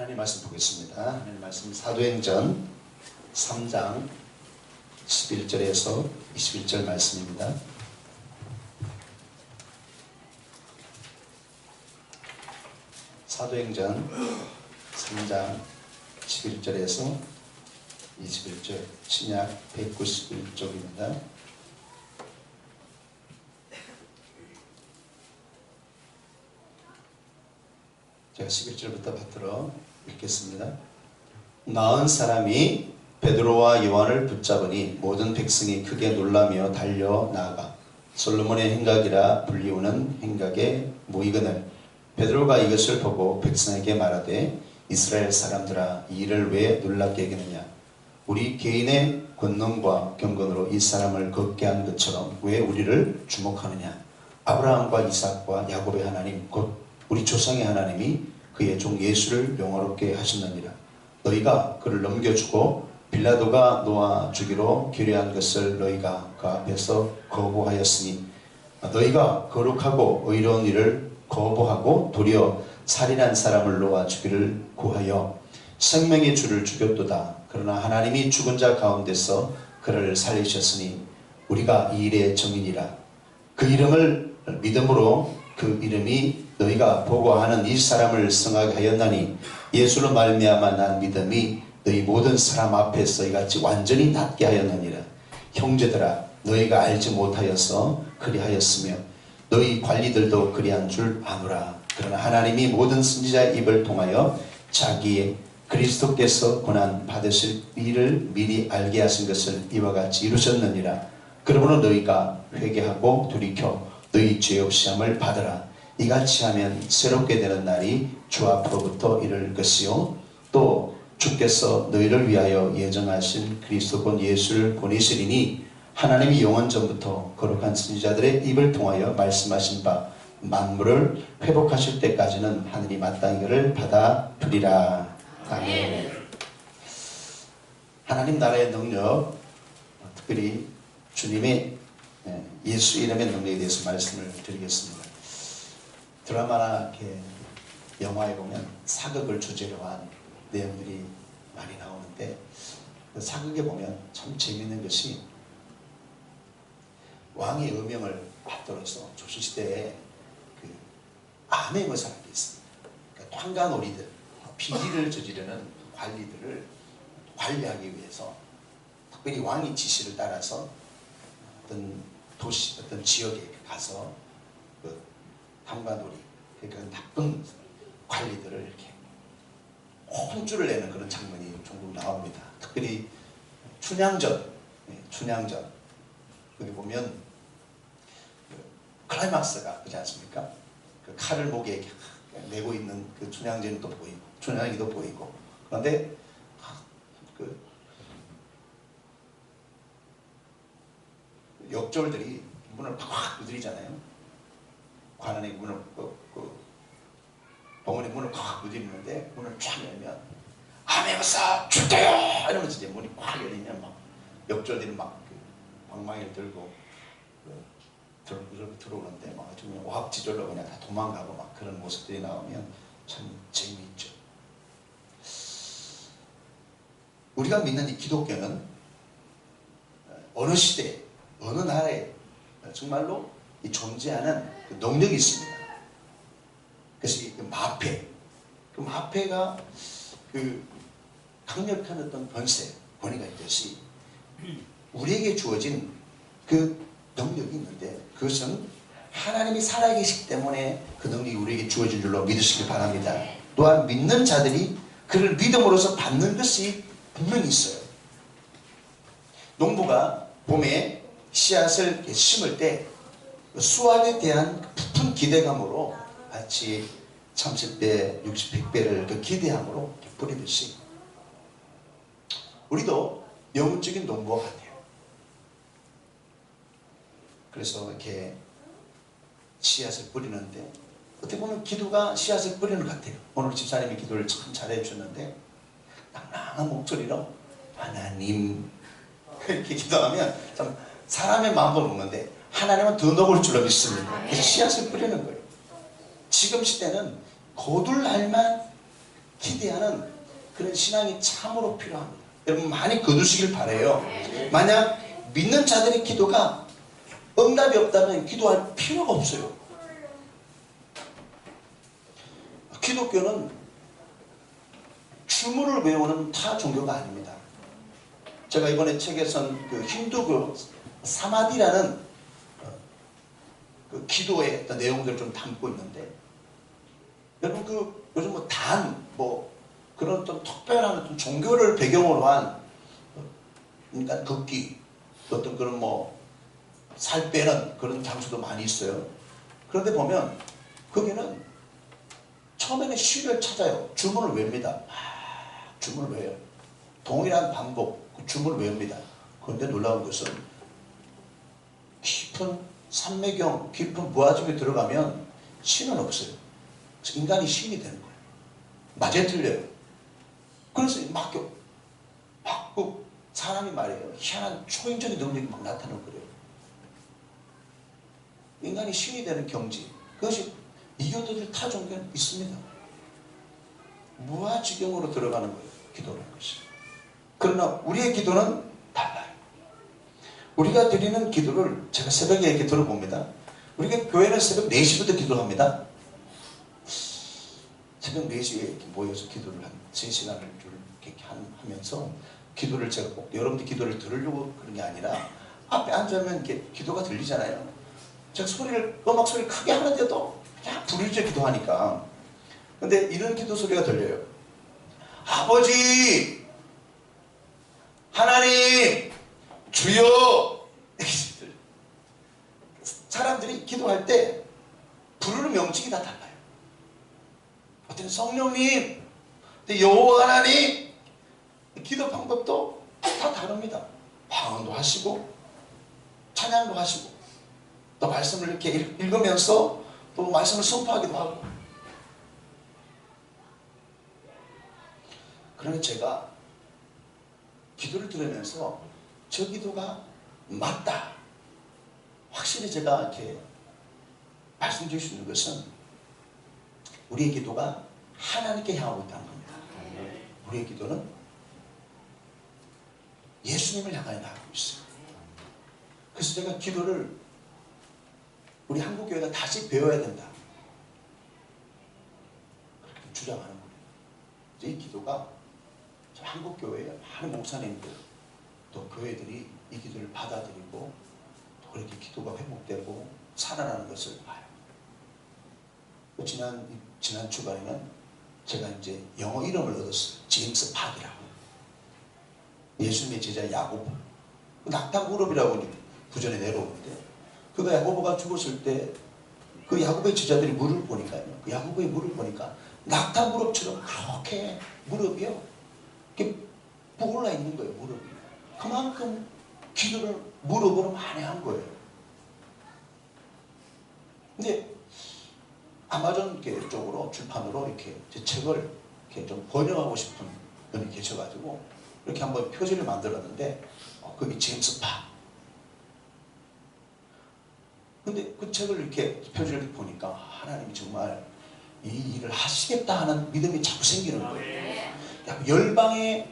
하나님 말씀 보겠습니다. 하나님 말씀 사도행전 3장 11절에서 21절 말씀입니다. 사도행전 3장 11절에서 21절 신약 191쪽입니다. 제가 11절부터 받들어 읽겠습니다. 나은 사람이 베드로와 요한을 붙잡으니 모든 백성이 크게 놀라며 달려 나아가 솔로몬의 행각이라 불리우는 행각에 모이거늘 베드로가 이것을 보고 백성에게 말하되 이스라엘 사람들아 이 일을 왜 놀랍게 여기느냐 우리 개인의 권능과 경건으로 이 사람을 걷게 한 것처럼 왜 우리를 주목하느냐 아브라함과 이삭과 야곱의 하나님 곧 우리 조상의 하나님이 그의 종 예수를 영화롭게 하셨느니라. 너희가 그를 넘겨주고 빌라도가 놓아 주기로 결의한 것을 너희가 그 앞에서 거부하였으니 너희가 거룩하고 의로운 일을 거부하고 도리어 살인한 사람을 놓아 주기를 구하여 생명의 주를 죽였도다. 그러나 하나님이 죽은 자 가운데서 그를 살리셨으니 우리가 이 일의 증인이라. 그 이름을 믿음으로 그 이름이 너희가 보고하는 이 사람을 성하게 하였나니 예수로 말미암아 난 믿음이 너희 모든 사람 앞에서 이같이 완전히 낫게 하였느니라. 형제들아 너희가 알지 못하여서 그리하였으며 너희 관리들도 그리한 줄 아노라. 그러나 하나님이 모든 선지자의 입을 통하여 자기의 그리스도께서 고난 받으실 일을 미리 알게 하신 것을 이와 같이 이루셨느니라. 그러므로 너희가 회개하고 돌이켜 너희 죄 없이 함을 받으라. 이같이 하면 새롭게 되는 날이 주 앞으로부터 이를 것이요 또 주께서 너희를 위하여 예정하신 그리스도 곧 예수를 보내시리니 하나님이 영원 전부터 거룩한 선지자들의 입을 통하여 말씀하신 바 만물을 회복하실 때까지는 하늘이 마땅히 그를 받아들이라. 아멘. 하나님 나라의 능력, 특별히 주님의 예수 이름의 능력에 대해서 말씀을 드리겠습니다. 드라마나 이렇게 영화에 보면 사극을 주제로 한 내용들이 많이 나오는데 그 사극에 보면 참 재미있는 것이 왕의 의명을 받들어서 조선시대에 그 암행 의사라는 게 있습니다. 그러니까 황가놀이들, 비리를 저지르는 관리들을 관리하기 위해서 특별히 왕의 지시를 따라서 어떤 도시, 어떤 지역에 가서 그 황가놀이, 그러니까 나쁜 관리들을 이렇게 혼쭐을 내는 그런 장면이 종종 나옵니다. 특별히 춘향전, 여기 보면 클라이막스가 그렇지 않습니까? 그 칼을 목에 메고 있는 그 춘향전도 보이고 춘향이도 보이고 그런데 그 역졸들이 문을 팍 두드리잖아요. 관원의 문을 병원의 문을 콱 두드리는데 문을 쫙 열면 암행어사 출대요 이러면서 이제 문이 콱 열리면 막 역졸들이 막 방망이를 들고 들어오는데 막 그냥 오합지졸로 그냥 다 도망가고 막 그런 모습들이 나오면 참 재미있죠. 우리가 믿는 이 기독교는 어느 시대 어느 나라에 정말로 이 존재하는 그 능력이 있습니다. 그래서 이 마패, 그 마패가 그 강력한 어떤 권위가 있듯이 우리에게 주어진 그 능력이 있는데 그것은 하나님이 살아계시기 때문에 그 능력이 우리에게 주어진 줄로 믿으시기 바랍니다. 또한 믿는 자들이 그를 믿음으로써 받는 것이 분명히 있어요. 농부가 봄에 씨앗을 심을 때 수확에 대한 깊은 기대감으로 마치 30배, 60, 100배를 그 기대함으로 뿌리듯이 우리도 영적인 농부와 같아요. 그래서 이렇게 씨앗을 뿌리는데 어떻게 보면 기도가 씨앗을 뿌리는 것 같아요. 오늘 집사님이 기도를 참 잘해 주셨는데 낭낭한 목소리로 하나님 이렇게 기도하면 참 사람의 마음도 녹는데 하나님은 더 녹을 줄로 믿습니다. 그래서 씨앗을 뿌리는 거예요. 지금 시대는 거둘 날만 기대하는 그런 신앙이 참으로 필요합니다. 여러분 많이 거두시길 바라요. 만약 믿는 자들의 기도가 응답이 없다면 기도할 필요가 없어요. 기독교는 주문을 외우는 타 종교가 아닙니다. 제가 이번에 책에 쓴 그 힌두교 사마디라는 그 기도의 어떤 내용들을 좀 담고 있는데, 여러분 그 요즘 뭐 그런 좀 특별한 어떤 종교를 배경으로 한 인간 걷기, 어떤 그런 뭐 살 빼는 그런 장소도 많이 있어요. 그런데 보면 거기는 처음에는 쉬를 찾아요. 주문을 외웁니다. 주문을 외워요. 동일한 반복, 주문을 외웁니다. 그런데 놀라운 것은 깊은 산매경, 깊은 무아중에 들어가면 신은 없어요. 그래서 인간이 신이 되는 거예요. 맞아요, 틀려요. 그래서 사람이 말이에요, 희한한 초인적인 능력이 막 나타나는 거예요. 인간이 신이 되는 경지, 그것이 이교도들 타 종교는 있습니다. 무아지경으로 들어가는 거예요, 기도라는 것이. 그러나 우리의 기도는 달라요. 우리가 드리는 기도를 제가 새벽에 이렇게 들어봅니다. 우리가 교회는 새벽 4시부터 기도합니다. 새벽 4시에 이렇게 모여서 기도를 한 3시간을 이렇게 하면서, 기도를 제가 꼭 여러분들 기도를 들으려고 그런 게 아니라 앞에 앉으면 이렇게 기도가 들리잖아요. 제가 음악 소리를 크게 하는데도 그냥 부르짖어 기도하니까. 근데 이런 기도 소리가 들려요. 아버지, 하나님, 주여. 사람들이 기도할 때 부르는 명칭이 다 달라요. 어떤 성령님, 여호와 하나님, 기도 방법도 다 다릅니다. 방언도 하시고 찬양도 하시고 또 말씀을 이렇게 읽으면서 또 말씀을 선포하기도 하고. 그러면 제가 기도를 들으면서 저 기도가 맞다, 확실히 제가 이렇게 말씀드릴 수 있는 것은 우리의 기도가 하나님께 향하고 있다는 겁니다. 우리의 기도는 예수님을 향하여 나가고 있어요. 그래서 제가 기도를 우리 한국교회가 다시 배워야 된다, 그렇게 주장하는 거예요. 이 기도가 한국교회의 많은 목사님들 또 교회들이 이 기도를 받아들이고 또 그렇게 기도가 회복되고 살아나는 것을 봐요. 지난 주간에는 제가 이제 영어 이름을 얻었어요. 제임스 팍이라고. 예수님의 제자 야고보. 낙타 무릎이라고 부전에 내려오는데, 그가 야고보가 죽었을 때 그 야고보의 제자들이 물을 보니까요, 그 야고보의 물을 보니까 낙타 무릎처럼 그렇게 무릎이요, 이렇게 부글러 있는 거예요. 무릎이 그만큼 기도를 무릎으로 많이 한 거예요. 근데 아마존 쪽으로 출판으로 이렇게 제 책을 이렇게 좀 번역하고 싶은 분이 계셔가지고 이렇게 한번 표지를 만들었는데, 거기 제임스 팍. 근데 그 책을 이렇게 표지를 보니까 하나님이 정말 이 일을 하시겠다 하는 믿음이 자꾸 생기는 거예요. 열방의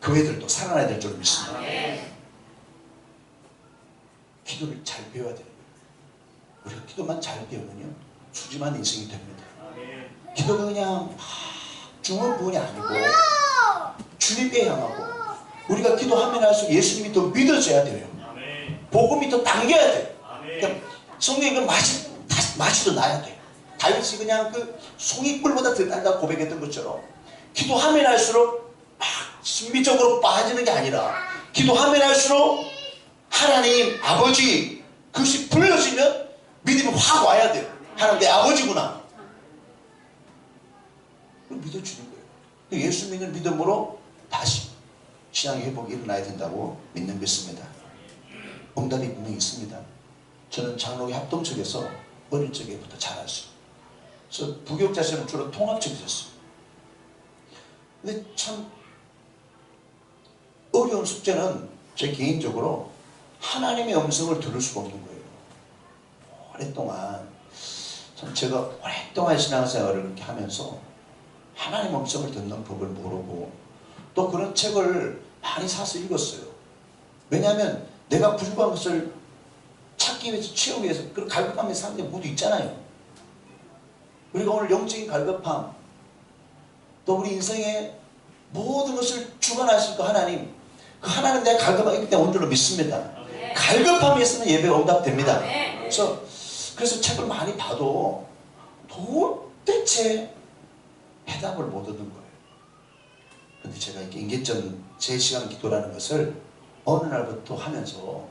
교회들도 살아나야 될 줄 믿습니다. 기도를 잘 배워야 돼요. 우리가 기도만 잘 배우면요, 수지만 인생이 됩니다. 기도가 그냥 중언부언이 아니고 주님께 향하고, 우리가 기도하면 할수록 예수님이 더 믿어져야 돼요. 복음이 더 당겨야 돼요. 그러니까 성경이 그 맛이 더 나야 돼요. 다윗이 그냥 그 송이꿀보다 더 달다고 고백했던 것처럼 기도하면 할수록 막 신비적으로 빠지는 게 아니라, 기도하면 할수록 하나님, 아버지, 그것이 불러지면 믿음이 확 와야 돼요. 하나님 내 아버지구나, 믿어주는 거예요. 예수 믿는 믿음으로 다시 신앙의 회복이 일어나야 된다고 믿는 것입니다. 응답이 분명히 있습니다. 저는 장로교 합동측에서 어릴 적에부터 자랐어요. 그래서 부교육자 시절은 주로 통합측에 있었어요. 근데 참 어려운 숙제는 제 개인적으로 하나님의 음성을 들을 수가 없는 거예요. 오랫동안, 참 제가 오랫동안 신앙생활을 그렇게 하면서 하나님 음성을 듣는 법을 모르고 또 그런 책을 많이 사서 읽었어요. 왜냐하면 내가 부족한 것을 찾기 위해서, 채우기 위해서 그런 갈급함에 사람들이 모두 있잖아요. 우리가 오늘 영적인 갈급함, 또 우리 인생의 모든 것을 주관하실 그 하나님, 그 하나님 내가 갈급하기 때문에 온 줄로 믿습니다. 갈급함에 있으면 예배가 응답됩니다. 그래서 책을 많이 봐도 도대체 해답을 못 얻는 거예요. 근데 제가 이렇게 인계점 제 시간 기도라는 것을 어느 날부터 하면서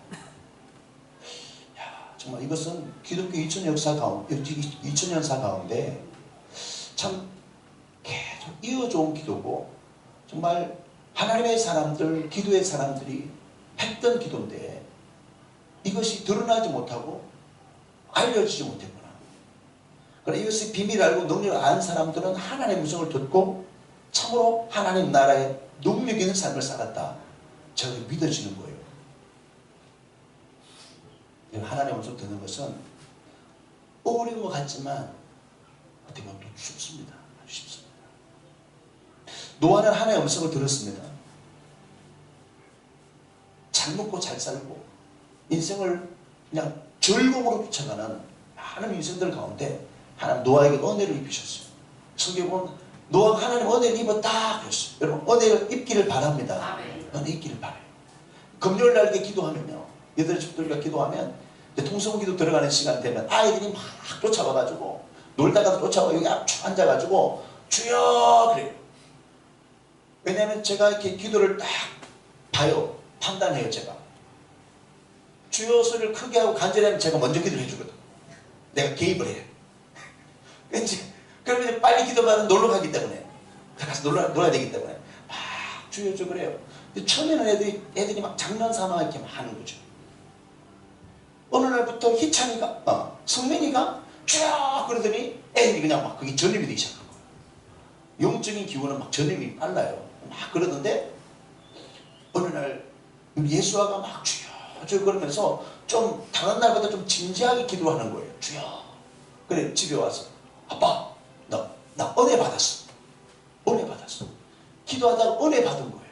정말 이것은 기독교 2000년사 가운데 참 계속 이어져온 기도고 정말 하나님의 사람들, 기도의 사람들이 했던 기도인데 이것이 드러나지 못하고 알려지지 못했구나. 그러나 이것의 비밀을 알고 능력을 아는 사람들은 하나님의 음성을 듣고 참으로 하나님 나라의 능력 있는 삶을 살았다. 저가 믿어지는 거예요. 하나님의 음성 듣는 것은 어려운 것 같지만 어떻게 보면 또 쉽습니다. 아주 쉽습니다. 노아는 하나님의 음성을 들었습니다. 잘 먹고 잘 살고 인생을 그냥 즐거움으로 비춰가는 많은 인생들 가운데 하나님 노아에게 은혜를 입히셨어요. 성경에 보면 노아가 하나님 은혜를 입었다 그랬어요. 여러분 은혜를 입기를 바랍니다. 은혜 입기를 바라요. 금요일날 이렇게 기도하면요, 여덟 집들과 기도하면 통성기도 들어가는 시간 되면 아이들이 막 쫓아와가지고 놀다가 쫓아와 여기 앞 앉아가지고 주여 그래요. 왜냐하면 제가 이렇게 기도를 딱 봐요. 판단해요. 제가 주여 소리를 크게 하고 간절히 하면 제가 먼저 기도를 해주거든. 내가 개입을 해요. 그러면 빨리 기도받으면 놀러 가기 때문에 가서 놀아야 되기 때문에 막 주여 주 그래요. 근데 처음에는 애들이 막 장난삼아 이렇게 막 하는 거죠. 어느 날부터 희찬이가 성민이가 쭉 그러더니 애들이 그냥 막 그게 전염이 되기 시작한 거예요. 영적인 기운은 막 전염이 빨라요. 막 그러던데 어느 날 예수아가 막 주여 주여 그러면서 좀 다른 날보다 좀 진지하게 기도하는 거예요. 주여. 그래 집에 와서 아빠 나 은혜 받았어. 은혜 받았어. 기도하다가 은혜 받은 거예요.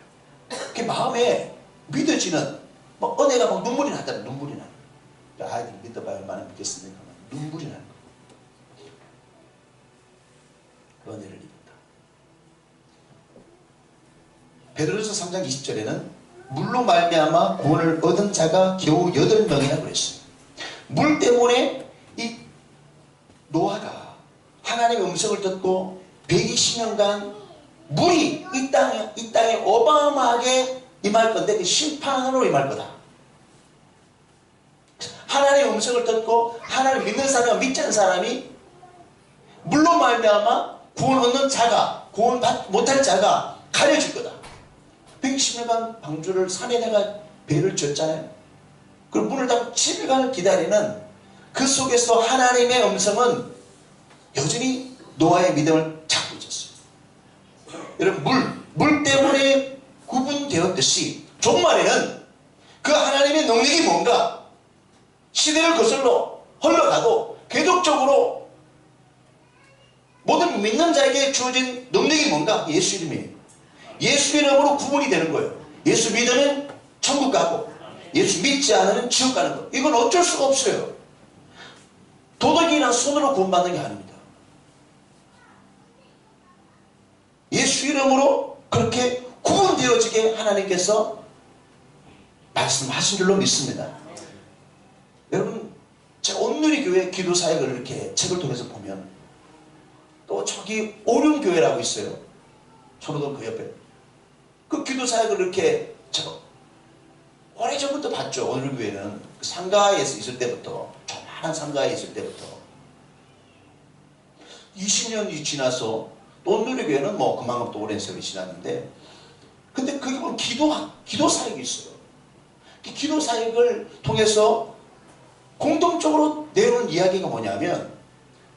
그 마음에 믿어지는 막 은혜가 막 눈물이 나잖아요. 눈물이 나요. 아이들 믿어봐야 얼마나 믿겠습니까? 눈물이 나는 거예요. 은혜를 입었다. 베드로서 3장 20절에는 물로 말미암아 구원을 얻은 자가 겨우 8명이나 그랬어요. 물 때문에 이 노아가 하나님의 음성을 듣고 120년간 물이 이 땅에 어마어마하게 임할 건데 그 심판으로 임할 거다. 하나님의 음성을 듣고 하나님을 믿는 사람과 믿지 않는 사람이 물로 말미암아 구원 얻는 자가 구원 못할 자가 가려질 거다. 120년간 방주를 산에다가 배를 지었잖아요. 그리고 문을 닫고 7일간을 기다리는 그 속에서 하나님의 음성은 여전히 노아의 믿음을 잡고 있었어요. 여러분 물 때문에 구분되었듯이 종말에는 그 하나님의 능력이 뭔가 시대를 거슬러 흘러가도 계속적으로 모든 믿는 자에게 주어진 능력이 뭔가? 예수 이름이에요. 예수 이름으로 구원이 되는 거예요. 예수 믿으면 천국 가고 예수 믿지 않으면 지옥 가는 거. 이건 어쩔 수가 없어요. 도덕이나 손으로 구원받는 게 아닙니다. 예수 이름으로 그렇게 구원되어지게 하나님께서 말씀하신 줄로 믿습니다. 여러분 제가 온누리교회 기도사역을 이렇게 책을 통해서 보면 또 저기 오륜교회라고 있어요. 초로동 그 옆에 그 기도사역을 이렇게 제가 오래전부터 봤죠. 온누리교회는 그 상가에서 있을 때부터 조그마한 상가에 있을 때부터 20년이 지나서 또 온누리교회는 뭐 그만큼 또 오랜 세월이 지났는데 근데 거기 보면 기도사역이 있어요. 그 기도사역을 통해서 공통적으로 내놓은 이야기가 뭐냐면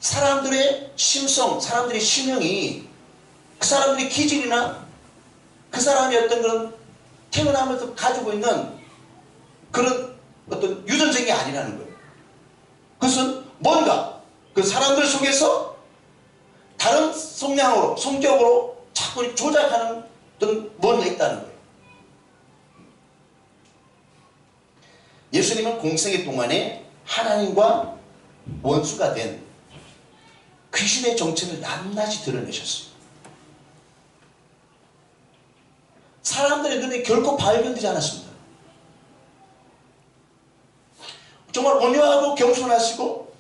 사람들의 심성, 사람들의 심형이 그 사람들의 기질이나 그 사람이 어떤 그런 태어나면서 가지고 있는 그런 어떤 유전적이 아니라는 거예요. 그것은 뭔가 그 사람들 속에서 다른 성향으로, 성격으로 자꾸 조작하는 어떤 뭔가 있다는 거예요. 예수님은 공생애 동안에 하나님과 원수가 된 귀신의 정체를 낱낱이 드러내셨어요. 사람들의 눈에 결코 발견되지 않았습니다. 정말 온유하고 겸손하시고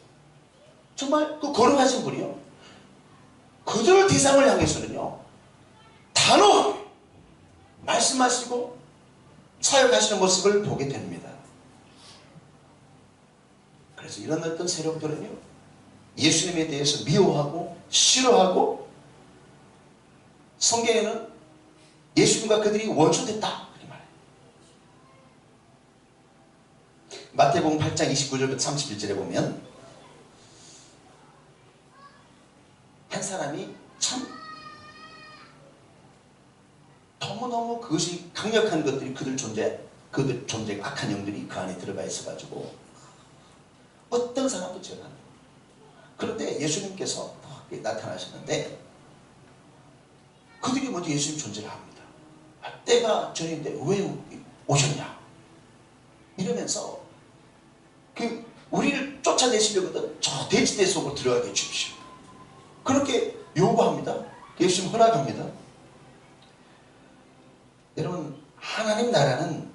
정말 그 거룩하신 분이요, 그들 대상을 향해서는요 단호하게 말씀하시고 사역하시는 모습을 보게 됩니다. 그래서 이런 어떤 세력들은요 예수님에 대해서 미워하고 싫어하고, 성경에는 예수님과 그들이 원수됐다 그렇게 말해요. 마태복음 8장 29절부터 31절에 보면 한 사람이 참 너무너무 그것이 강력한 것들이 그들 존재 악한 영들이 그 안에 들어가 있어가지고 어떤 사람도 지어납니다. 그런데 예수님께서 나타나셨는데 그들이 먼저 예수님 존재를 합니다. 때가 전인데 왜 오셨냐 이러면서 우리를 쫓아내시려거든 저 돼지떼 속으로 들어가게 해주십시오. 그렇게 요구합니다. 예수님 허락합니다. 여러분, 하나님 나라는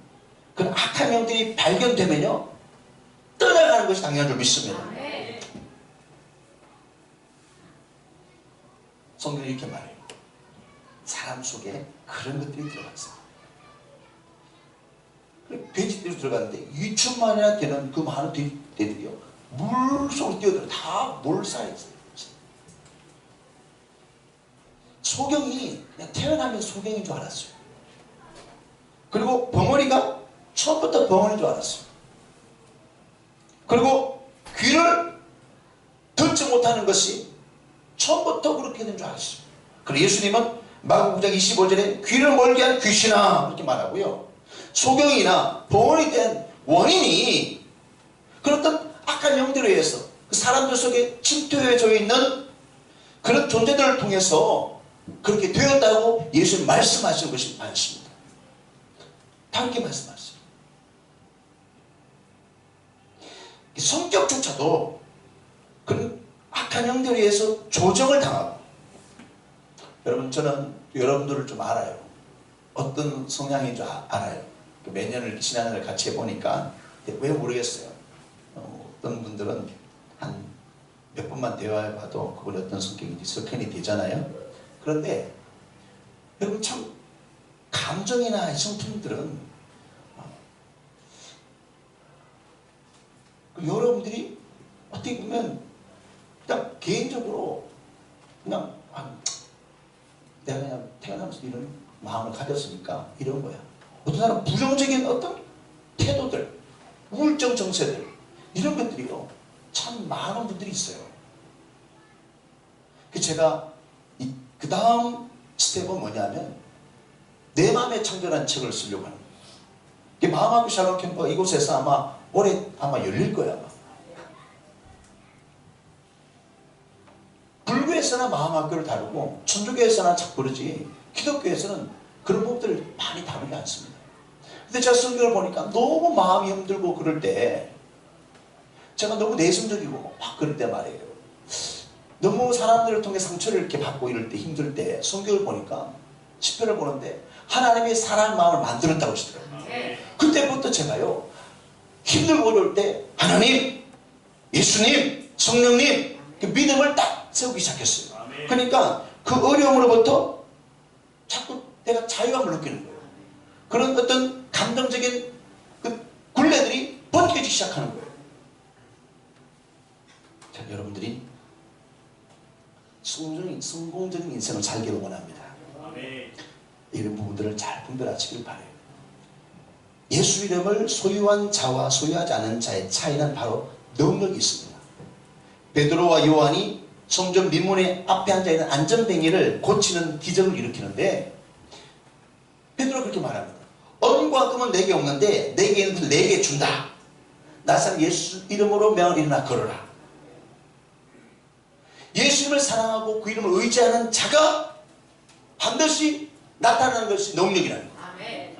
그런 악한 영들이 발견되면요 떠나가는 것이 당연한 줄 믿습니다. 성경이 이렇게 말해요. 사람 속에 그런 것들이 들어갔어요. 돼지떼로 들어갔는데 2천만이나 되는 그 많은 돼지들이요 물속으로 뛰어들어 다 몰살해 있어요. 소경이 그냥 태어나면 소경인 줄 알았어요. 그리고 벙어리가 처음부터 벙어리인 줄 알았어요. 그리고 귀를 듣지 못하는 것이 처음부터 그렇게 된 줄 알았어요. 그리고 예수님은 마가복음 9장 25절에 귀를 멀게 한 귀신아 이렇게 말하고요, 소경이나 벙어리 된 원인이 그런 어떤 악한 영들에 의해서 그 사람들 속에 침투해져 있는 그런 존재들을 통해서 그렇게 되었다고 예수님 말씀하시는 것이 많습니다. 다 그렇게 말씀하세요. 성격조차도 그런 악한 영들에 의해서 조정을 당하고, 여러분 저는 여러분들을 좀 알아요. 어떤 성향인 줄 알아요. 몇 년을 지난해를 같이 해보니까 왜 모르겠어요. 어떤 분들은 한 몇 번만 대화해봐도 그걸 어떤 성격인지 석현이 되잖아요. 그런데 여러분 참 감정이나 성품들은 여러분들이 어떻게 보면 그냥 개인적으로 그냥 내가 그냥 태어나면서 이런 마음을 가졌으니까 이런 거야. 어떤 사람은 부정적인 어떤 태도들, 우울증 정세들 이런 것들이요 참 많은 분들이 있어요. 제가 그 다음 스텝은 뭐냐면 내 마음에 창조한 책을 쓰려고 하는 거예요. 마음학교 샬롬 캠프가 이곳에서 아마 올해 열릴 거야. 불교에서나 마음학교를 다루고 천주교에서나 자꾸 그러지 기독교에서는 그런 부분들을 많이 다루지 않습니다. 근데 제가 성경을 보니까 너무 마음이 힘들고 그럴 때 제가 너무 내성적이고 막 그럴 때 말이에요. 너무 사람들을 통해 상처를 이렇게 받고 이럴 때 힘들 때 성경을 보니까 시편을 보는데 하나님이 사랑의 마음을 만들었다고 하시더라고요. 그때부터 제가요 힘들고 어려울 때 하나님, 예수님, 성령님 그 믿음을 딱 세우기 시작했어요. 그러니까 그 어려움으로부터 자꾸 내가 자유함을 느끼는 거예요. 그런 어떤 감정적인 그 굴레들이 벗겨지기 시작하는 거예요. 자, 여러분들이 성공적인 인생을 살기를 원합니다. 이런 부분들을 잘 분별하시길 바라요. 예수 이름을 소유한 자와 소유하지 않은 자의 차이는 바로 능력이 있습니다. 베드로와 요한이 성전 민문의 앞에 앉아있는 안전뱅이를 고치는 기적을 일으키는데 베드로가 그렇게 말합니다. 은과 금은 내게 없는데 내게 있는 것을 내게 준다. 나사렛 예수 이름으로 명을 일어나 걸어라. 예수님을 사랑하고 그 이름을 의지하는 자가 반드시 나타나는 것이 능력이라는 거예요. 아멘.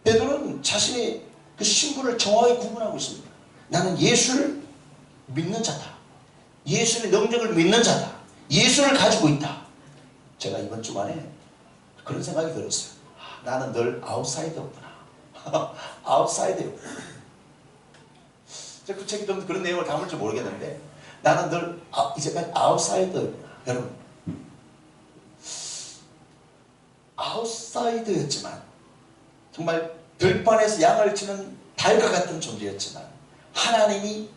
베드로는 자신의 그 신분을 정확히 구분하고 있습니다. 나는 예수를 믿는 자다. 예수의 능력을 믿는 자다. 예수를 가지고 있다. 제가 이번 주간에 그런 생각이 들었어요. 나는 늘 아웃사이더구나. 아웃사이더였구나. 제가 그 책이 좀 그런 내용을 담을지 모르겠는데 나는 늘 이제까지 아웃사이더였구나. 여러분, 아웃사이더였지만 정말 들판에서 양을 치는 달과 같은 존재였지만 하나님이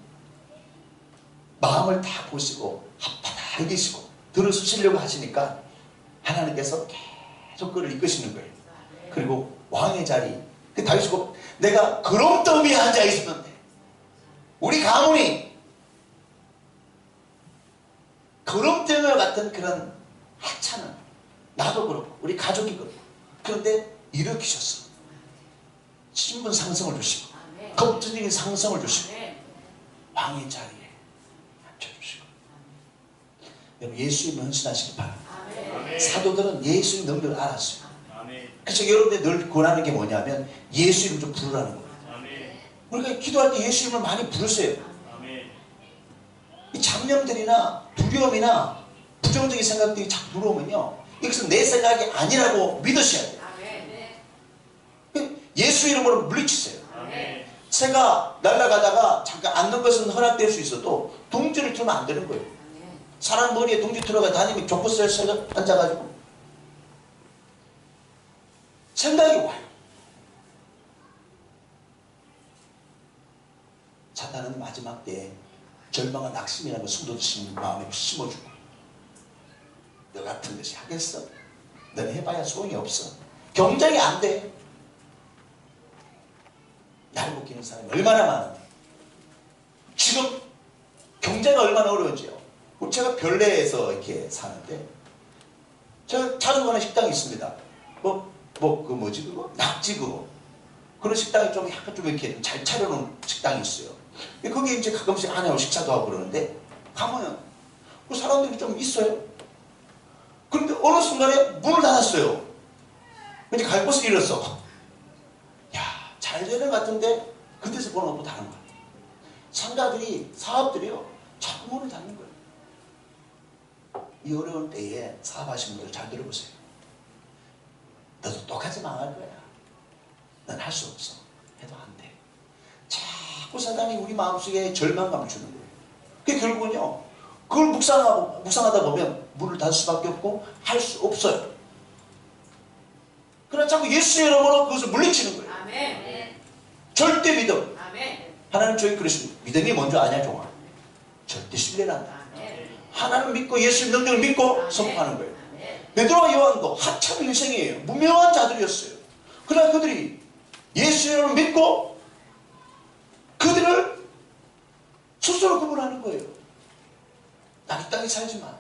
마음을 다 보시고 다 알기시고 들어주시려고 하시니까 하나님께서 계속 그를 이끄시는 거예요. 그리고 왕의 자리, 그 다윗이 내가 그럼더미에 앉아 있었는데 우리 가문이 그럼더미와 같은 그런 하찮은, 나도 그렇고 우리 가족이 그렇고, 그런데 일으키셨어. 신분 상승을 주시고 법적인 상승을 주시고 왕의 자리에 앉혀주시고. 여러분, 예수님을 헌신하시기 바랍니다. 사도들은 예수의 능력을 알았어요. 그래서 여러분들 늘 권하는 게 뭐냐면 예수 이름 좀 부르라는 거예요. 우리가 기도할 때 예수 이름을 많이 부르세요. 이 잡념들이나 두려움이나 부정적인 생각들이 자꾸 들어오면요, 이것은 내 생각이 아니라고 믿으셔야 돼요. 예수 이름으로 물리치세요. 새가 날아가다가 잠깐 앉는 것은 허락될 수 있어도 둥지를 틀면 안 되는 거예요. 사람 머리에 둥지 들어가 다니면 족보스에 새가 앉아가지고 생각이 와요. 사탄은 마지막 때에 절망과 낙심이라는 걸 숨도듯이 마음에 심어주고, 너 같은 것이 하겠어? 너는 해봐야 소용이 없어. 경쟁이 안 돼. 날 묶이는 사람이 얼마나 많은데. 지금 경제가 얼마나 어려운지요. 제가 별내에서 이렇게 사는데 제가 자주 가는 식당이 있습니다. 낙지 그거. 그런 식당이 좀 약간 좀 이렇게 잘 차려놓은 식당이 있어요. 거기 이제 가끔씩 안에 식사도 하고 그러는데 가면은 그 사람들이 좀 있어요. 그런데 어느 순간에 문을 닫았어요. 이제 갈 곳을 잃었어. 야, 잘 되는 것 같은데 그때서 보는 것도 다른 거야. 상가들이, 사업들이요, 자꾸 문을 닫는 거예요. 이 어려운 때에 사업하시는 분들 잘 들어보세요. 너도 똑같이 망할 거야. 넌 할 수 없어. 해도 안 돼. 자꾸 사단이 우리 마음속에 절망감을 주는 거예요. 그게 결국은요, 그걸 묵상하다 보면 문을 닫을 수밖에 없고 할 수 없어요. 그러나 자꾸 예수의 이름으로 그것을 물리치는 거예요. 아멘. 절대 믿음. 아멘. 하나님 저희 그러십니다. 믿음이 먼저 아냐 종아. 절대 신뢰한다. 하나님 믿고 예수의 능력을 믿고 선포하는 거예요. 베드로와 요한도 하찮은 일생이에요. 무명한 자들이었어요. 그러나 그들이 예수를 믿고 그들을 스스로 구분하는 거예요. 난 이 땅에 살지만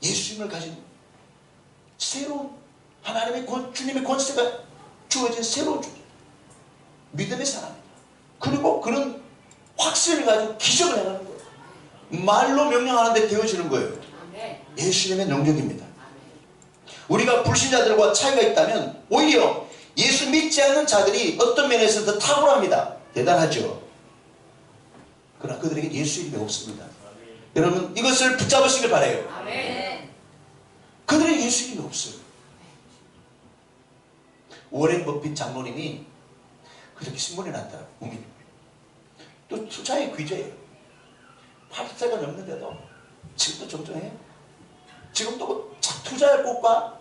예수님을 가진 새로운 하나님의 주님의 권세가 주어진 새로운 존재, 믿음의 사람이다. 그리고 그런 확신을 가지고 기적을 행하는 거예요. 말로 명령하는데 되어지는 거예요. 예수님의 능력입니다. 우리가 불신자들과 차이가 있다면 오히려 예수 믿지 않는 자들이 어떤 면에서는 더 탁월합니다. 대단하죠. 그러나 그들에게 예수 이름이 없습니다. 여러분, 이것을 붙잡으시길 바라요. 그들에게 예수 이름이 없어요. 워렌 버핏 장로님이 그렇게 신문에 났더라고요. 국민. 또 투자의 귀재예요. 80세가 넘는데도 지금도 정정해요. 지금도 투자할 곳과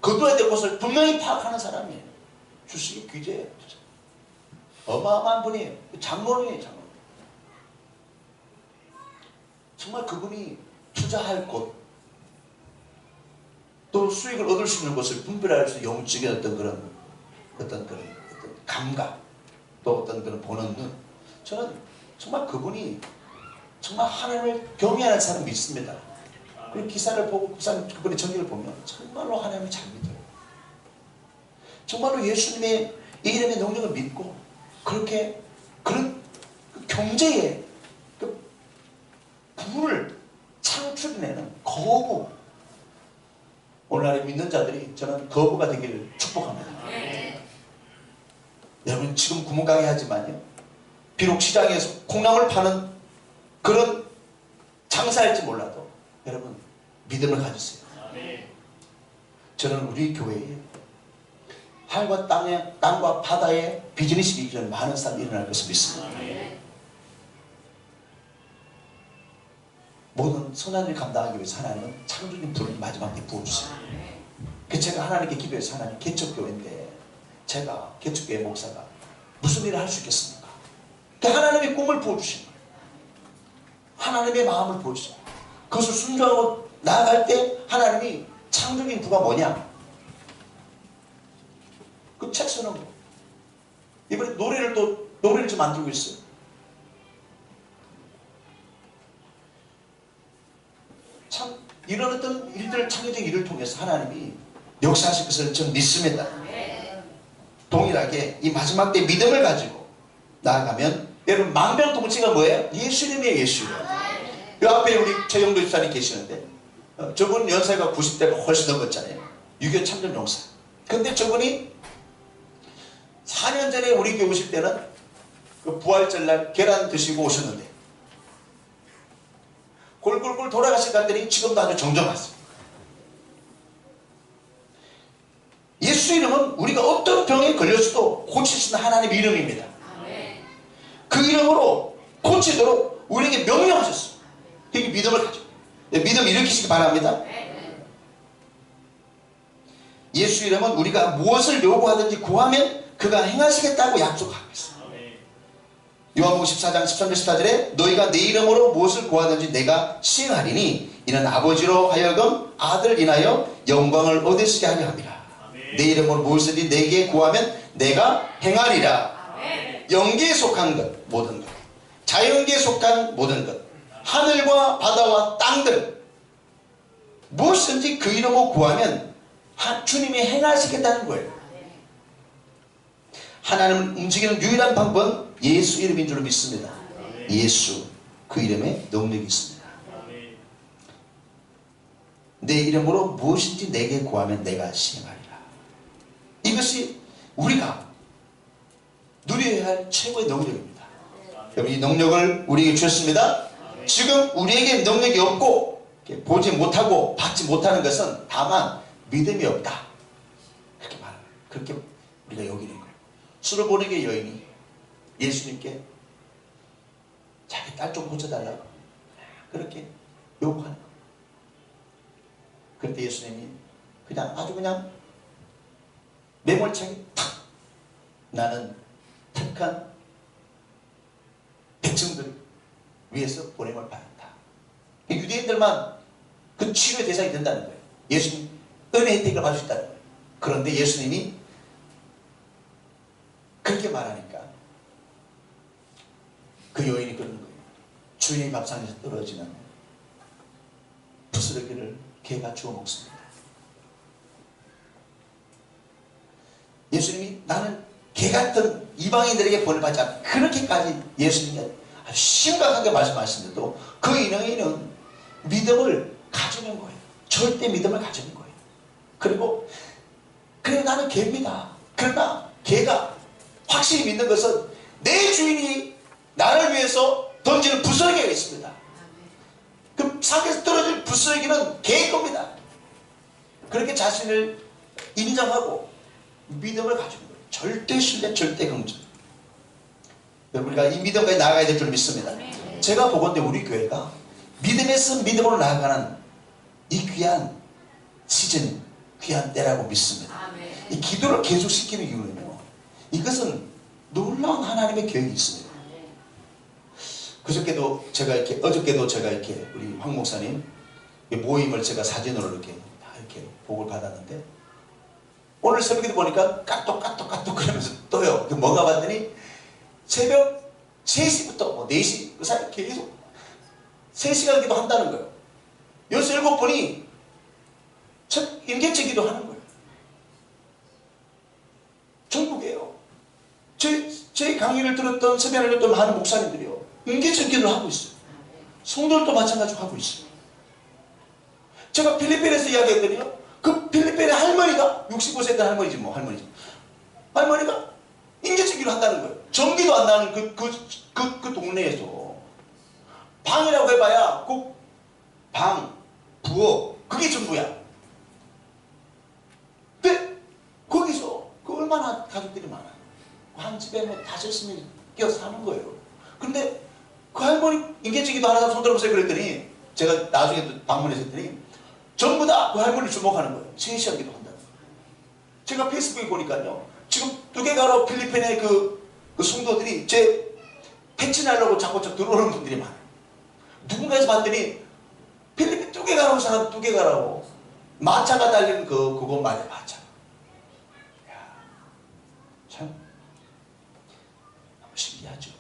거둬야 될 곳을 분명히 파악하는 사람이에요. 주식이 귀재예요. 어마어마한 분이에요. 장로님이에요. 장로. 정말 그분이 투자할 곳, 또 수익을 얻을 수 있는 것을 분별할 수 있는 영적인 어떤 그런 감각, 또 어떤 그런 보는 눈. 저는 정말 그분이 정말 하나님을 경외하는 사람 믿습니다. 그 기사를 보고 그분의 전기를 보면 정말로 하나님을 잘 믿어요. 정말로 예수님의 이 이름의 능력을 믿고 그렇게 그런 그 경제에 누구를 창출해내는 거부. 오늘날의 믿는 자들이 저는 거부가 되기를 축복합니다. 여러분 지금 구멍가게 하지만요, 비록 시장에서 콩나물 파는 그런 장사일지 몰라도 여러분 믿음을 가지세요. 저는 우리 교회에 하늘과 땅과 바다에 비즈니스 비전 많은 사람이 일어날 것을 믿습니다. 모든 선한 일 감당하기 위해서 하나님은 창조적인 불을 마지막에 부어주세요. 그 제가 하나님께 기도해서 하나님 개척교회인데 제가 개척교회 목사가 무슨 일을 할 수 있겠습니까? 그 하나님의 꿈을 부어주신 거예요. 하나님의 마음을 부어주신 거예요. 그것을 순종하고 나아갈 때 하나님이 창조적인 부가 뭐냐? 그 책 쓰는 거. 이번에 노래를 좀 만들고 있어요. 참 이런 어떤 일들, 창조적 일을 통해서 하나님이 역사하실 것을 저는 믿습니다. 동일하게 이 마지막 때 믿음을 가지고 나아가면 여러분 망명동체가 뭐예요? 예수 이름이에요. 예수 이름. 이 앞에 우리 최영도 집사님 계시는데 저분 연세가 90대가 훨씬 넘었잖아요. 6.25 참전용사. 근데 저분이 4년 전에 우리 교회 오실 때는 그 부활절날 계란 드시고 오셨는데 골골골 돌아가실 것 같더니 지금도 아주 정정하세요. 예수 이름은 우리가 어떤 병에 걸렸어도 고칠 수 있는 하나님의 이름입니다. 그 이름으로 고치도록 우리에게 명령하셨어요. 그게 믿음을 가지고 믿음 일으키시기 바랍니다. 예수 이름은 우리가 무엇을 요구하든지 구하면 그가 행하시겠다고 약속하고 있어요. 요한복음 14장 13절 14절에 너희가 내 이름으로 무엇을 구하든지 내가 시행하리니 이는 아버지로 하여금 아들을 인하여 영광을 얻으시게 하려 함이라. 내 이름으로 무엇이든지 내게 구하면 내가 행하리라. 영계에 속한 것 모든 것, 자연계에 속한 모든 것, 하늘과 바다와 땅들 무엇이든지 그 이름으로 구하면 주님이 행하시겠다는 거예요. 하나님을 움직이는 유일한 방법은 예수 이름인 줄 믿습니다. 예수, 그 이름에 능력이 있습니다. 내 이름으로 무엇인지 내게 구하면 내가 시행하리라. 이것이 우리가 누려야 할 최고의 능력입니다. 여러분 이 능력을 우리에게 주셨습니다. 지금 우리에게 능력이 없고 보지 못하고 받지 못하는 것은 다만 믿음이 없다. 그렇게 말합니다. 그렇게 우리가 여기는 거예요. 술을 보내게 여인이 예수님께 자기 딸 좀 고쳐달라고 그렇게 요구하는 거예요. 그때 예수님이 그냥 아주 그냥 매몰차게 탁 나는 택한 백성들 위해서 보냄을 받았다. 유대인들만 그 치료의 대상이 된다는 거예요. 예수님 은혜 혜택을 받을 수 있다는 거예요. 그런데 예수님이 그렇게 말하니까 그 여인이 그러는 거예요. 주의 밥상에서 떨어지는 부스러기를 개가 주워 먹습니다. 예수님이 나는 개 같은 이방인들에게 본을 받지 않다. 그렇게까지 예수님이 아주 심각하게 말씀하시는데도 그 여인은 믿음을 가지는 거예요. 절대 믿음을 가지는 거예요. 그리고 그래 나는 개입니다. 그러나 개가 확실히 믿는 것은 내 주인이 나를 위해서 던지는 부스러기가 있습니다. 그 산에서 떨어질 부스러기는 개일 겁니다. 그렇게 자신을 인정하고 믿음을 가지는 거예요. 절대 신뢰, 절대 긍정. 우리가 이 믿음까지 나아가야 될 줄 믿습니다. 제가 보건대 우리 교회가 믿음에서 믿음으로 나아가는 이 귀한 시즌, 귀한 때라고 믿습니다. 이 기도를 계속시키는 이유는요, 이것은 놀라운 하나님의 계획이 있습니다. 그저께도 제가 이렇게, 어저께도 제가 이렇게 우리 황 목사님 모임을 제가 사진으로 이렇게 다 이렇게 복을 받았는데, 오늘 새벽에도 보니까 까똑까똑까똑 그러면서 떠요. 뭔가 봤더니 새벽 3시부터 뭐 4시 그 사이 계속 3시간 기도 한다는 거예요. 6, 7분이 임계체 기도 하는 거예요. 전국이에요. 저희 강의를 들었던, 세배를 들었던 많은 목사님들이요, 임계체 기도를 하고 있어요. 성도들도 마찬가지로 하고 있어요. 제가 필리핀에서 이야기했더니요, 그 필리핀의 할머니가 65세 된 할머니지 뭐 할머니지. 할머니가 인계증기를 한다는 거예요. 전기도 안 나는 그 동네에서 방이라고 해봐야 그 방, 부엌 그게 전부야. 근데 거기서 그 얼마나 가족들이 많아요. 한 집에 뭐 5명이 끼어 사는 거예요. 근데 그 할머니 인계증기도 하나 손 들어보세요 그랬더니 제가 나중에 또 방문해서 했더니 전부 다 그 할머니를 주목하는 거예요. 3시간 기도 한다고. 제가 페이스북에 보니까요, 지금 두개가로 필리핀의 그 성도들이 제 패치 날라고 자꾸 들어오는 분들이 많아요. 누군가에서 봤더니 필리핀 두개가라고 사람 두개가라고 마차가 달리는 그거 말이야, 마차. 야, 참 너무 신기하죠.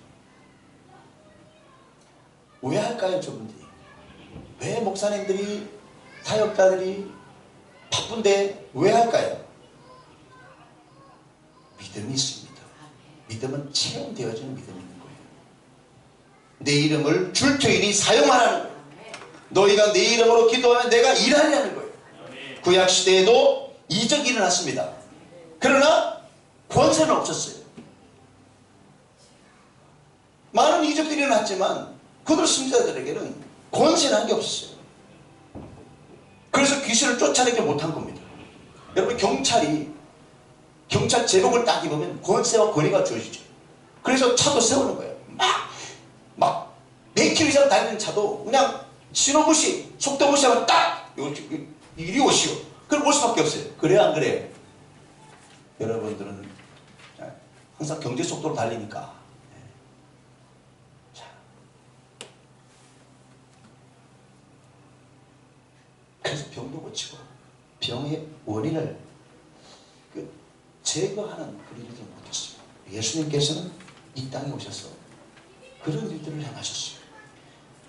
왜 할까요, 저분들이? 왜 목사님들이, 사역자들이 바쁜데 왜 할까요? 믿음이 있습니다. 믿음은 체험되어지는 믿음이 있는 거예요. 내 이름을 줄터이니 사용하라는 거예요. 너희가 내 이름으로 기도하면 내가 일하려는 거예요. 구약시대에도 이적이 일어났습니다. 그러나 권세는 없었어요. 많은 이적들이 일어났지만 그들 승자들에게는 권세는 한 게 없었어요. 그래서 귀신을 쫓아내지 못한 겁니다. 여러분, 경찰 제복을 딱 입으면 권세와 권위가 주어지죠. 그래서 차도 세우는 거예요. 막 100km 이상 달리는 차도 그냥 신호 무시, 속도 무시하면 딱 이리 오시오. 그럼 올 수밖에 없어요. 그래요, 안 그래요? 여러분들은 항상 경제 속도로 달리니까. 자, 그래서 병도 고치고 병의 원인을 제거하는 그런 일을 못했어요. 예수님께서는 이 땅에 오셔서 그런 일들을 행하셨어요.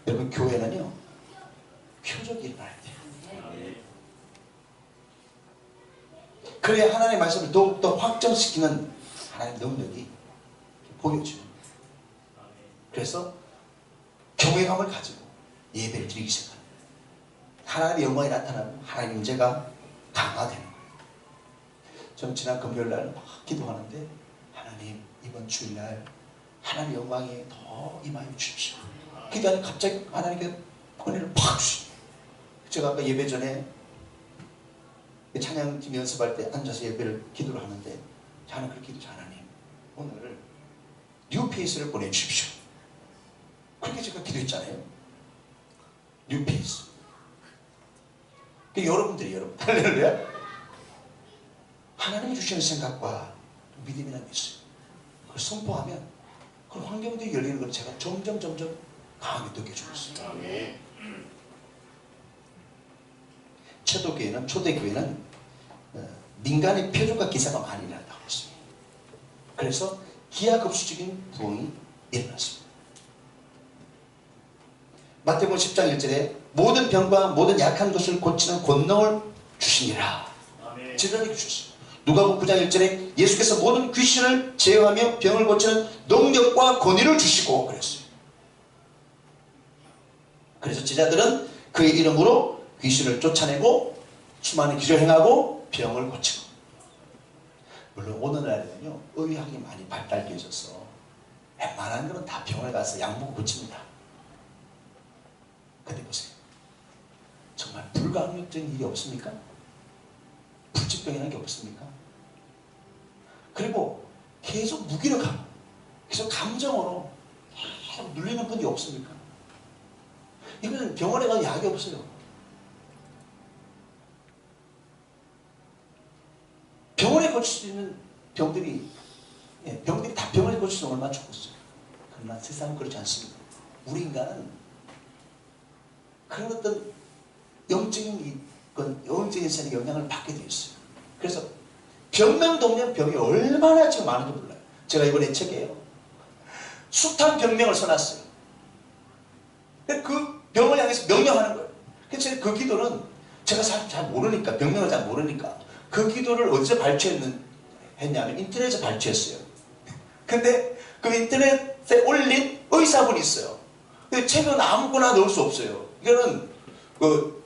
여러분, 교회는요, 표적이 일어나야 돼요. 그래야 하나님의 말씀을 더욱더 확정시키는 하나님의 능력이 보여져요. 그래서 경외감을 가지고 예배를 드리기 시작합니다. 하나님의 영광이 나타나면 하나님의 임재가 강화되는 거예요. 저는 지난 금요일날 막 기도하는데, 하나님 이번 주일날 하나님의 영광이 더 임하여 주십시오. 기도하니 갑자기 하나님께 은혜를 팍 주시죠. 제가 아까 예배 전에 찬양팀 연습할 때 앉아서 예배를 기도를 하는데, 저는 그렇게 기도죠. 하나님 오늘 뉴페이스를 보내주십시오. 그렇게 제가 기도했잖아요. 뉴페이스. 여러분들이 할렐루야, 하나님이 주시는 생각과 믿음이라는 게 있어요. 그걸 선포하면 그 환경들이 열리는 걸 제가 점점 강하게 느껴지고 있어요. 초대교회는 민간의 표적과 기사가 많이 일어났다고 했습니다. 그래서 기하급수적인 부흥이 일어났습니다. 마태복음 10장 1절에 모든 병과 모든 약한 것을 고치는 권능을 주시니라. 질병이 주셨어요. 누가복음 9장 1절에 예수께서 모든 귀신을 제어하며 병을 고치는 능력과 권위를 주시고 그랬어요. 그래서 제자들은 그의 이름으로 귀신을 쫓아내고 수많은 기적을 행하고 병을 고치고. 물론 오늘날에는요, 의학이 많이 발달되어 있어서 웬만한 거는 다 병을 가서 약 먹고 고칩니다. 근데 보세요, 정말 불가항력적인 일이 없습니까? 불치병이라는 게 없습니까? 그리고 계속 무기력하고 계속 감정으로 계속 눌리는 분이 없습니까? 이거는 병원에 가서 약이 없어요. 병원에 고칠 수 있는 병들이 다 병원에 고칠 수 있는 얼마나 좋겠어요. 그러나 세상은 그렇지 않습니다. 우리 인간은 그런 어떤 영적인 세상의 영향을 받게 되어 있어요. 그래서 병명동면 병이 얼마나 지금 많은지 몰라요. 제가 이번에 책에요, 숱한 병명을 써놨어요. 그 병을 향해서 명령하는 거예요. 그래서 그 기도는 제가 잘 모르니까, 병명을 잘 모르니까 그 기도를 어디서 발췌했냐면 인터넷에서 발췌했어요. 근데 그 인터넷에 올린 의사분이 있어요. 근데 책은 아무거나 넣을 수 없어요. 이거는 그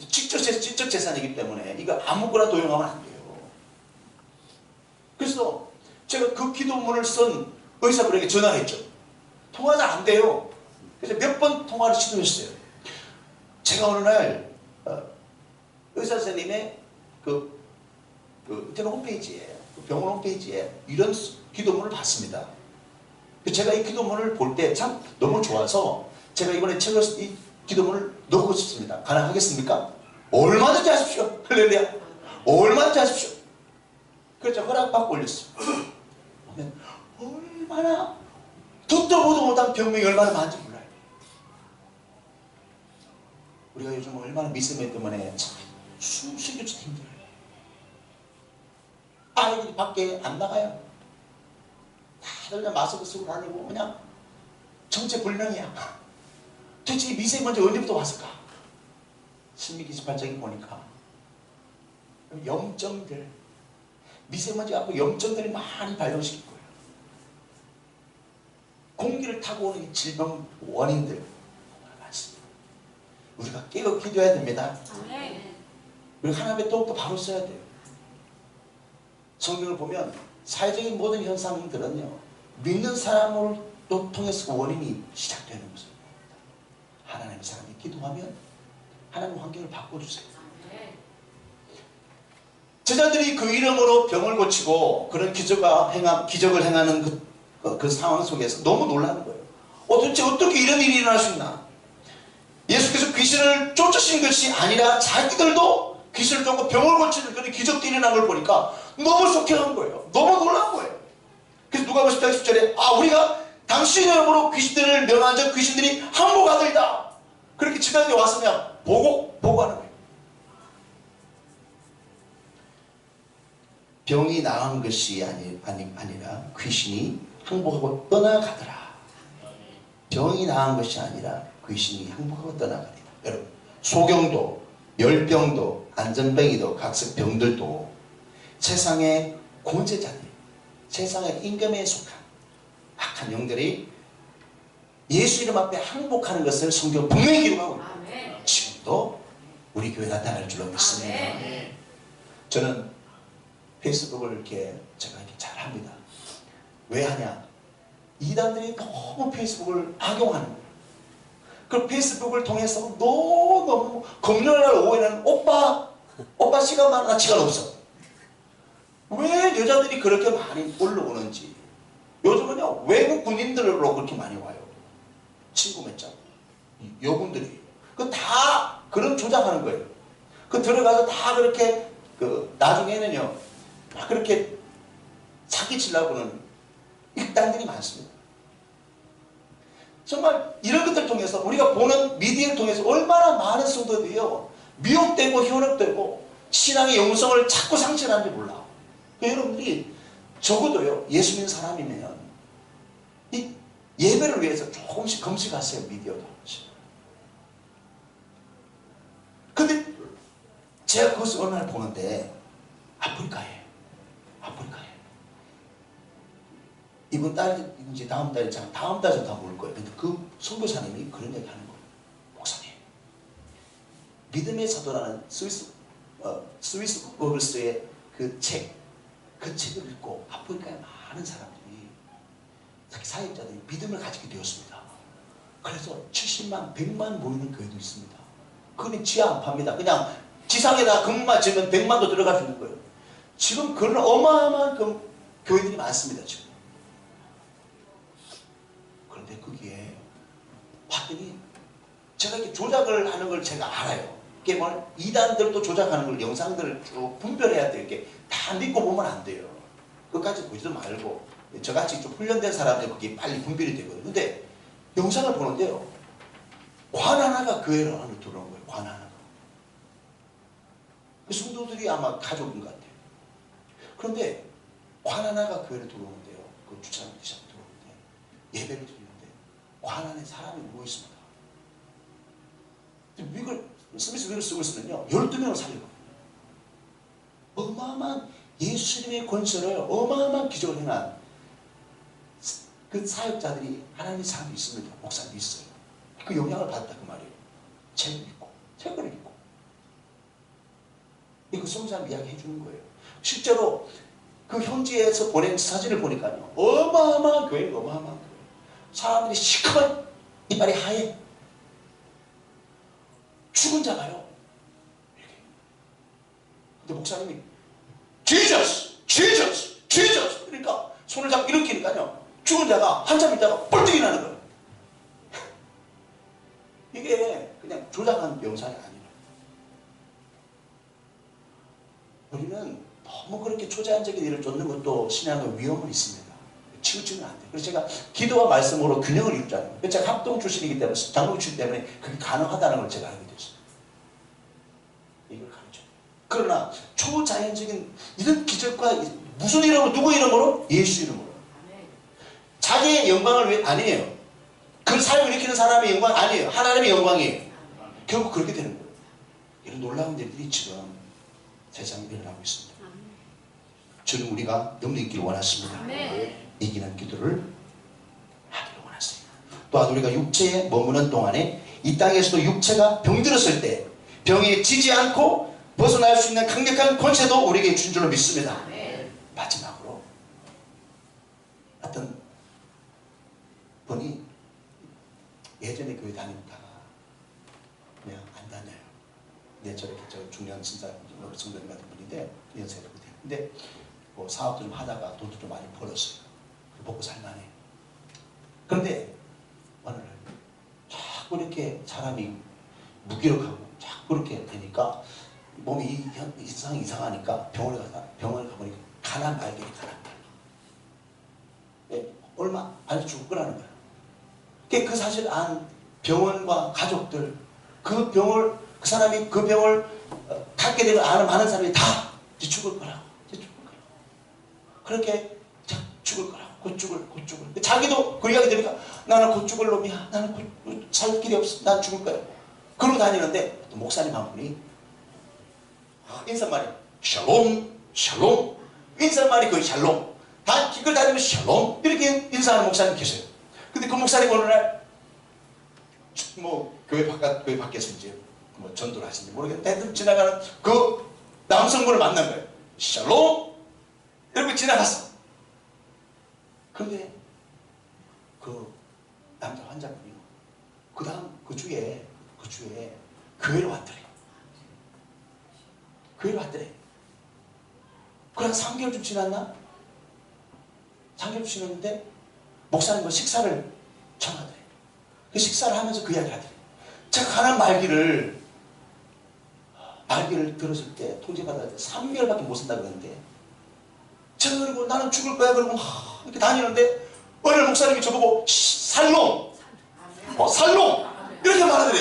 지적 재산이기 때문에 이거 아무거나 도용하면 안 돼요. 그래서 제가 그 기도문을 쓴 의사분에게 전화를 했죠. 통화가 잘 안 돼요. 그래서 몇 번 통화를 시도했어요. 제가 어느 날 의사 선생님의 인터넷 홈페이지에, 병원 홈페이지에 이런 기도문을 봤습니다. 제가 이 기도문을 볼 때 참 너무 좋아서 제가 이번에 책을 이 기도문을 넣고 싶습니다. 가능하겠습니까? 얼마든지 하십시오. 할렐루야. 얼마든지 하십시오. 그래서 허락받고 올렸어요. 보면 얼마나 듣도 보도 못한 병명이 얼마나 많은지 몰라요. 우리가 요즘 얼마나 미세먼지 때문에 참 숨 쉬기도 힘들어요. 아이들이 밖에 안 나가요. 다들 그냥 마스크 쓰고 다니고 그냥 정체불명이야. 도대체 이 미세먼지 언제부터 왔을까? 신명기 28장에 보니까 염증들, 미세먼지 갖고 염증들이 많이 발동시킬 거예요. 공기를 타고 오는 질병 원인들 많습니다. 우리가 깨어 기도해야 됩니다. 우리 하나님의 도움도 바로 써야 돼요. 성경을 보면 사회적인 모든 현상들은요, 믿는 사람을 또 통해서 원인이 시작되는 것을 봅니다. 하나님의 사람이 기도하면 하나님 환경을 바꿔주세요. 제자들이 그 이름으로 병을 고치고 그런 기적을 행하는 그 상황 속에서 너무 놀라는 거예요. 도대체 어떻게 이런 일이 일어날 수 있나? 예수께서 귀신을 쫓으신 것이 아니라 자기들도 귀신을 쫓고 병을 고치는 그런 기적들이 일어난 걸 보니까 너무 쇼킹한 거예요. 너무 놀란 거예요. 그래서 누가복음 10장 10절에 우리가 당신의 이름으로 귀신들을 명한 적 귀신들이 항복하더이다. 그렇게 지도자들이 와서 그냥 보고하는 거예요. 병이 나은 것이 아니라 귀신이 항복하고 떠나가더라. 병이 나은 것이 아니라 귀신이 항복하고 떠나가더라. 여러분, 소경도, 열병도, 안전뱅이도, 각색 병들도 세상의 권세자들, 세상의 임금에 속한 악한 영들이 예수 이름 앞에 항복하는 것을 성경 분명히 기록하고 있습니다. 지금도 우리 교회에 나타날 줄로 믿습니다. 저는 페이스북을 이렇게 제가 이렇게 잘 합니다. 왜 하냐? 이단들이 너무 페이스북을 악용하는 거예요. 그 페이스북을 통해서 너무 금요일날 오후에는 오빠 시간 많아, 시간 없어. 왜 여자들이 그렇게 많이 올라오는지. 요즘은요, 외국 군인들로 그렇게 많이 와요. 친구 맺자. 여군들이. 다 그런 조작하는 거예요. 들어가서 다 그렇게, 나중에는요, 막 그렇게 사기치려고는 일당들이 많습니다. 정말 이런 것들을 통해서 우리가 보는 미디어를 통해서 얼마나 많은 성도들이요, 미혹되고 현혹되고 신앙의 영성을 자꾸 상실하는지 몰라. 여러분들이 적어도요, 예수 믿는 사람이면 이 예배를 위해서 조금씩 검색하세요. 미디어도 한 번씩. 근데 제가 그것을 어느 날 보는데 아프리카에 이번 달인지 다음 달인지 다음 달에 다 모를 거예요. 근데 그 선교사님이 그런 얘기 하는 거예요. 목사님, 믿음의 사도라는 스위스 어글스의 그 책을 읽고 아프리카에 많은 사람들이, 특히 사역자들이 믿음을 가지게 되었습니다. 그래서 70만, 100만 모이는 교회도 있습니다. 그건 지하 안 팝니다. 그냥 지상에다 금만 지으면 100만도 들어갈 수 있는 거예요. 지금 그런 어마어마한 교회들이 많습니다. 지금. 그런데 거기에 봤더니 제가 이렇게 조작을 하는 걸 제가 알아요. 이게 뭐 이단들도 조작하는 걸 영상들을 쭉 분별해야 돼요. 이렇게 다 믿고 보면 안 돼요. 끝까지 보지도 말고, 저같이 좀 훈련된 사람들 그게 빨리 분별이 되거든요. 근데 영상을 보는데요, 관 하나가 교회 안으로 들어온 거예요. 관 하나가. 그 성도들이 아마 가족인 것 같아요. 그런데 관 하나가 교회로 들어오는데요, 그 주차장 뒤에 들어오는데 예배를 드리는데 관 안에 사람이 누워 있습니다. 스미스 위글 쓰고 있으면요, 12명을 살리거든요. 어마어마한 예수님의 권세를 어마어마한 기적을 행한 그 사역자들이 하나님의 사람이 있습니다. 목사님이 있어요. 그 영향을 받았다 그 말이에요. 책을 읽고 책을 읽고 그 성사람 이야기 해주는 거예요. 실제로 그 현지에서 보낸 사진을 보니까요, 어마어마한 교회예요. 어마어마한 교회. 사람들이 시커먼 이빨이 하얘. 죽은 자가요. 이렇게. 근데 목사님이 Jesus, Jesus, Jesus 그러니까 손을 잡고 일으키니까요, 죽은 자가 한참 있다가 뻘떡이 나는 거예요. 이게 그냥 조작한 영상이 아니에요. 우리는 너무 그렇게 초자연적인 일을 쫓는 것도 신앙의 위험은 있습니다. 치우치면 안 돼요. 그래서 제가 기도와 말씀으로 균형을 이루잖아요. 그래서 제가 합동 출신이기 때문에, 장로교 출신 때문에 그게 가능하다는 걸 제가 알게 됐어요. 이걸 가르쳐요. 그러나 초자연적인 이런 기적과 무슨 이름으로, 누구 이름으로? 예수 이름으로. 자기의 영광을 위해 아니에요. 그 사역을 일으키는 사람의 영광 아니에요. 하나님의 영광이에요. 결국 그렇게 되는 거예요. 이런 놀라운 일들이 지금 세상에 일어나고 있습니다. 저는 우리가 넘기기를 원하십니다. 이기는 기도를 하기를 원하습니다. 또한 우리가 육체에 머무는 동안에 이 땅에서도 육체가 병들었을 때 병에 지지 않고 벗어날 수 있는 강력한 권세도 우리에게 준 줄로 믿습니다. 마지막으로 어떤 분이 예전에 교회 다니다가 그냥 안 다녀요. 네, 저렇게 중요한 신사 성도님 같은 분인데 연세도 근데 뭐 사업도 좀 하다가 돈도 좀 많이 벌었어요. 먹고 살만해. 그런데 어느 날 자꾸 이렇게 사람이 무기력하고 자꾸 이렇게 되니까 몸이 이상하니까 병원에 가보니까 가난 말기에 가난 말기. 얼마 안 죽을 거라는 거야. 그 사실 안 병원과 가족들, 그 사람이 그 병을 갖게 되면 아는 많은 사람이 다 죽을 거라고. 그렇게 죽을 거라고. 곧 죽을. 자기도 그 이야기 들으니까 나는 곧 죽을 놈이야. 나는 곧 살 길이 없어. 난 죽을 거야. 그러고 다니는데 또 목사님 한 분이 인사말이 샬롬, 샬롬. 인사말이 거의 샬롬. 다 길을 다니면 샬롬. 이렇게 인사하는 목사님 계세요. 근데 그 목사님 어느 날 뭐 교회 밖에서 이제 뭐 전도를 하시는지 모르겠는데 하여튼 지나가는 그 남성분을 만난 거예요. 샬롬! 이러고 지나갔어. 그런데 그 남자 환자분이 그 다음 그 주에 교회로 왔더래요. 교회로 왔더래. 그래 3개월 좀 지났나? 3개월 지났는데 목사님과 식사를 청하더래. 그 식사를 하면서 그 이야기를 하더래. 제가 가난 말기를 들었을 때 통제받아야 돼. 3개월밖에 못 산다 그랬는데 제가 그리고 나는 죽을 거야 그러고 이렇게 다니는데 어느 날 목사님이 저보고 살롬! 살롬! 이렇게 말하더래.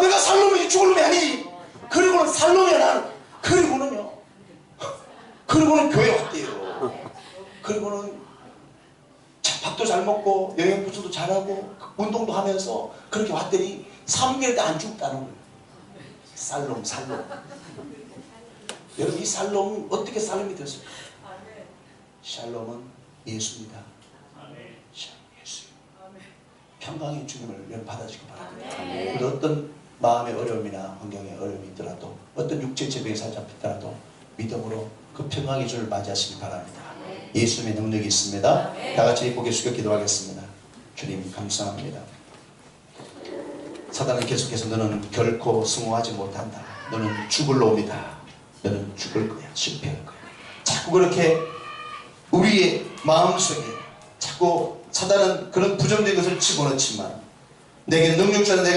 내가 살롬이지 죽을 놈이 아니지. 그리고는 살롬이야 나는. 그리고는 교회 왔대요. 그리고는 밥도 잘 먹고 영양분수도 잘하고 운동도 하면서 그렇게 왔더니 3개월 때 안 죽었다는 거예요. 살롬. 여러분 이 살롬 어떻게 살롬이 됐을까? 샬롬은 예수입니다. 예수. 평강의 주님을 여러분 받아주시기 바랍니다. 어떤 마음의 어려움이나 환경의 어려움이 있더라도 어떤 육체 질병에 사로잡혔더라도 믿음으로 그 평강의 주를 맞이하시기 바랍니다. 예수님의 능력이 있습니다. 다 같이 고개 숙여 기도하겠습니다. 주님 감사합니다. 사단은 계속해서 너는 결코 승호하지 못한다. 너는 죽을 놈이다. 너는 죽을 거야. 실패할 거야. 자꾸 그렇게 우리의 마음속에 자꾸 사단은 그런 부정된 것을 집어넣지만 내게 능력자는 내가